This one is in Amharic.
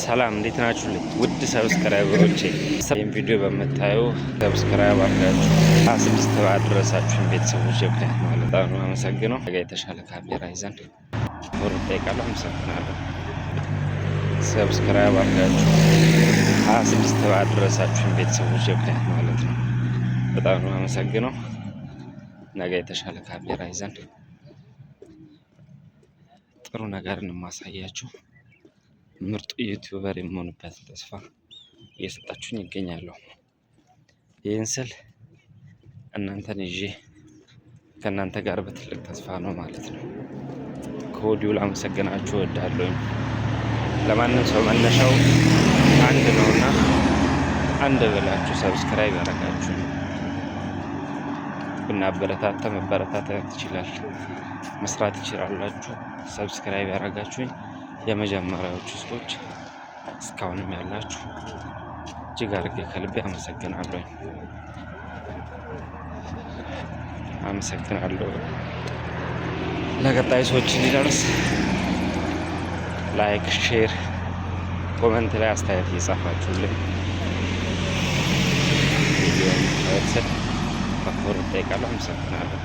ሰላም እንዴት ናችሁልኝ? ውድ ሰብስክራይበሮቼ ይህን ቪዲዮ በምታዩ ሰብስክራይብ አድርጋችሁ 26 ባደረሳችሁን ቤተሰቦች ምክንያት ማለት ነው አመሰግነው። የተሻለ ካሜራ ይዘን ወር ጠይቃለሁ። አመሰግናለሁ። ሰብስክራይብ አድርጋችሁ 26 ባደረሳችሁን ቤተሰቦች ምክንያት ማለት ነው በጣም ነው አመሰግነው። ነገ የተሻለ ካሜራ ይዘን ጥሩ ነገር እንማሳያችሁ ምርጡ ዩቲዩበር የምሆንበት ተስፋ እየሰጣችሁኝ ይገኛሉ። ይህን ስል እናንተን ይዤ ከእናንተ ጋር በትልቅ ተስፋ ነው ማለት ነው። ከወዲሁ ላመሰግናችሁ እወዳለሁ። ለማንም ሰው መነሻው አንድ ነውና አንድ ብላችሁ ሰብስክራይብ ያደረጋችሁ ብናበረታታ መበረታታት ይችላል፣ መስራት ይችላላችሁ። ሰብስክራይብ ያደረጋችሁኝ የመጀመሪያዎቹ ሰዎች እስካሁንም ያላችሁ እጅግ አድርጌ ከልቤ አመሰግናለሁ። ለቀጣይ ሰዎች እንዲደርስ ላይክ፣ ሼር፣ ኮመንት ላይ አስተያየት እየጻፋችሁልኝ ቪዲዮን በአክብሮት እጠይቃለሁ። አመሰግናለሁ።